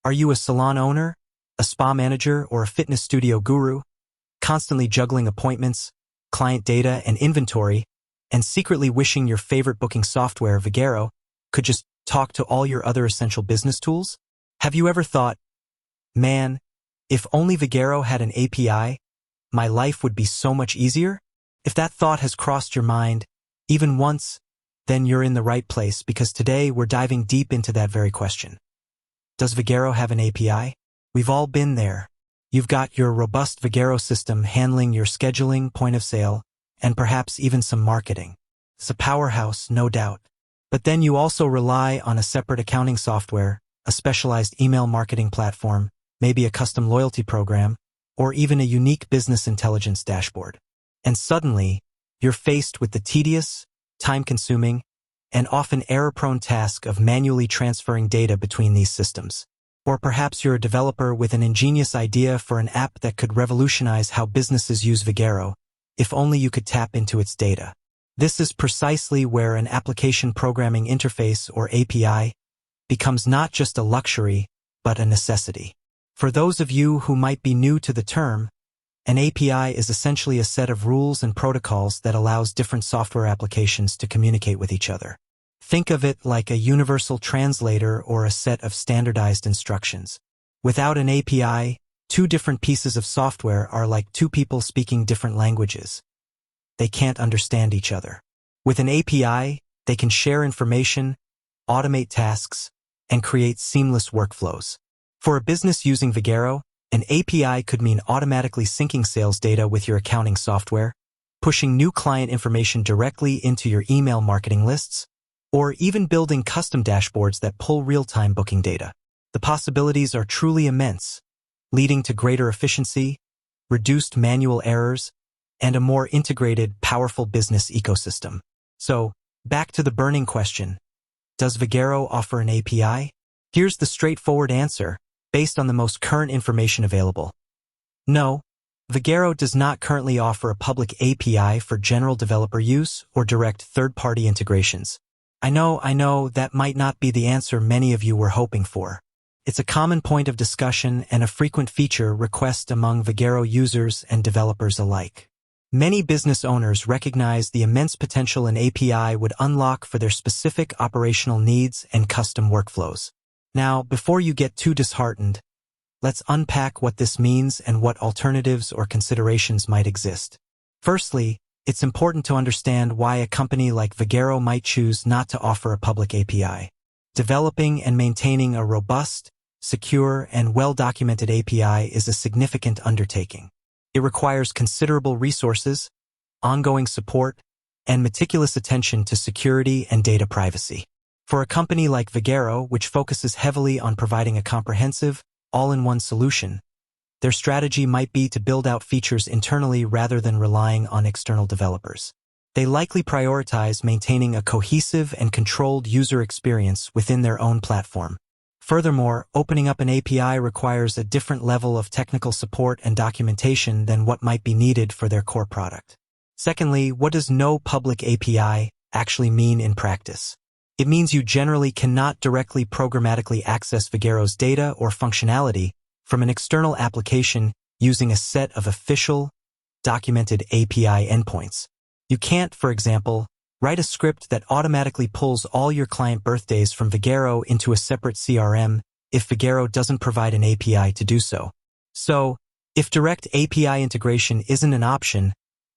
Are you a salon owner, a spa manager, or a fitness studio guru, constantly juggling appointments, client data, and inventory, and secretly wishing your favorite booking software, Vagaro, could just talk to all your other essential business tools? Have you ever thought, man, if only Vagaro had an API, my life would be so much easier? If that thought has crossed your mind, even once, then you're in the right place, because today we're diving deep into that very question. Does Vagaro have an API? We've all been there. You've got your robust Vagaro system handling your scheduling, point of sale, and perhaps even some marketing. It's a powerhouse, no doubt. But then you also rely on a separate accounting software, a specialized email marketing platform, maybe a custom loyalty program, or even a unique business intelligence dashboard. And suddenly, you're faced with the tedious, time-consuming, and often error-prone task of manually transferring data between these systems. Or perhaps you're a developer with an ingenious idea for an app that could revolutionize how businesses use Vagaro, if only you could tap into its data. This is precisely where an application programming interface, or API, becomes not just a luxury, but a necessity. For those of you who might be new to the term, an API is essentially a set of rules and protocols that allows different software applications to communicate with each other. Think of it like a universal translator or a set of standardized instructions. Without an API, two different pieces of software are like two people speaking different languages. They can't understand each other. With an API, they can share information, automate tasks, and create seamless workflows. For a business using Vagaro, an API could mean automatically syncing sales data with your accounting software, pushing new client information directly into your email marketing lists, or even building custom dashboards that pull real-time booking data. The possibilities are truly immense, leading to greater efficiency, reduced manual errors, and a more integrated, powerful business ecosystem. So, back to the burning question, does Vagaro offer an API? Here's the straightforward answer, based on the most current information available. No, Vagaro does not currently offer a public API for general developer use or direct third-party integrations. I know that might not be the answer many of you were hoping for. It's a common point of discussion and a frequent feature request among Vagaro users and developers alike. Many business owners recognize the immense potential an API would unlock for their specific operational needs and custom workflows. Now, before you get too disheartened, let's unpack what this means and what alternatives or considerations might exist. Firstly, it's important to understand why a company like Vagaro might choose not to offer a public API. Developing and maintaining a robust, secure, and well-documented API is a significant undertaking. It requires considerable resources, ongoing support, and meticulous attention to security and data privacy. For a company like Vagaro, which focuses heavily on providing a comprehensive, all-in-one solution, their strategy might be to build out features internally rather than relying on external developers. They likely prioritize maintaining a cohesive and controlled user experience within their own platform. Furthermore, opening up an API requires a different level of technical support and documentation than what might be needed for their core product. Secondly, what does no public API actually mean in practice? It means you generally cannot directly programmatically access Vagaro's data or functionality from an external application using a set of official, documented API endpoints. You can't, for example, write a script that automatically pulls all your client birthdays from Vagaro into a separate CRM if Vagaro doesn't provide an API to do so. So, if direct API integration isn't an option,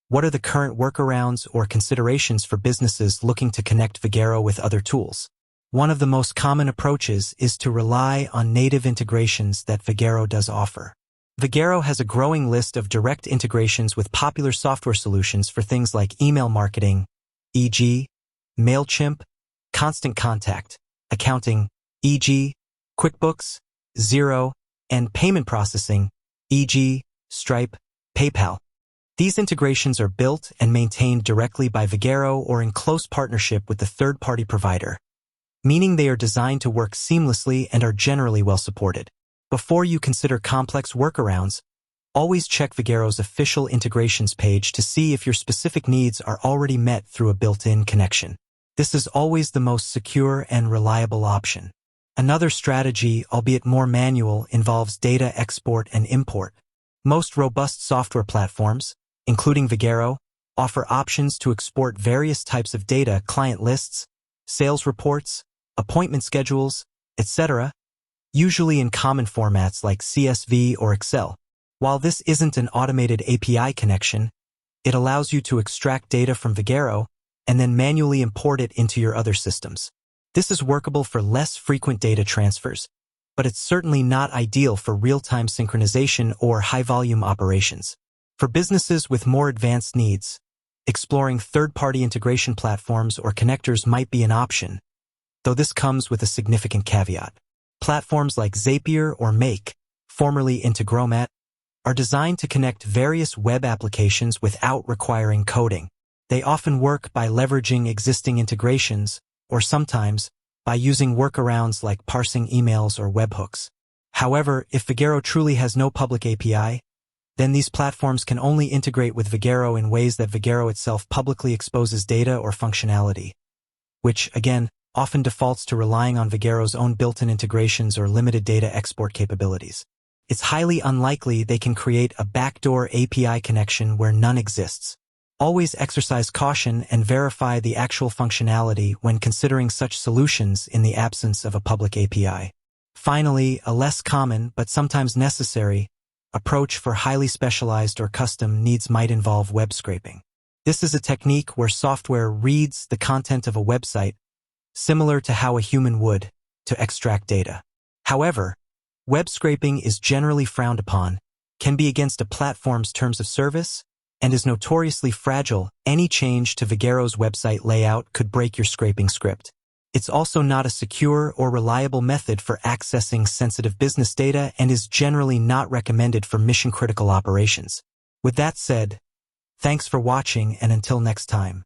what are the current workarounds or considerations for businesses looking to connect Vagaro with other tools? One of the most common approaches is to rely on native integrations that Vagaro does offer. Vagaro has a growing list of direct integrations with popular software solutions for things like email marketing, e.g., MailChimp, Constant Contact, accounting, e.g., QuickBooks, Xero, and payment processing, e.g., Stripe, PayPal. These integrations are built and maintained directly by Vagaro or in close partnership with the third-party provider, meaning they are designed to work seamlessly and are generally well supported. Before you consider complex workarounds, always check Vagaro's official integrations page to see if your specific needs are already met through a built-in connection. This is always the most secure and reliable option. Another strategy, albeit more manual, involves data export and import. Most robust software platforms, including Vagaro, offer options to export various types of data, client lists, sales reports, appointment schedules, etc., usually in common formats like CSV or Excel. While this isn't an automated API connection, it allows you to extract data from Vagaro and then manually import it into your other systems. This is workable for less frequent data transfers, but it's certainly not ideal for real-time synchronization or high-volume operations. For businesses with more advanced needs, exploring third-party integration platforms or connectors might be an option, though this comes with a significant caveat. Platforms like Zapier or Make, formerly Integromat, are designed to connect various web applications without requiring coding. They often work by leveraging existing integrations, or sometimes by using workarounds like parsing emails or webhooks. However, if Vagaro truly has no public API, then these platforms can only integrate with Vagaro in ways that Vagaro itself publicly exposes data or functionality, which, again, often defaults to relying on Vagaro's own built-in integrations or limited data export capabilities. It's highly unlikely they can create a backdoor API connection where none exists. Always exercise caution and verify the actual functionality when considering such solutions in the absence of a public API. Finally, a less common, but sometimes necessary, approach for highly specialized or custom needs might involve web scraping. This is a technique where software reads the content of a website, similar to how a human would, to extract data. However, web scraping is generally frowned upon, can be against a platform's terms of service, and is notoriously fragile. Any change to Vagaro's website layout could break your scraping script. It's also not a secure or reliable method for accessing sensitive business data and is generally not recommended for mission-critical operations. With that said, thanks for watching, and until next time.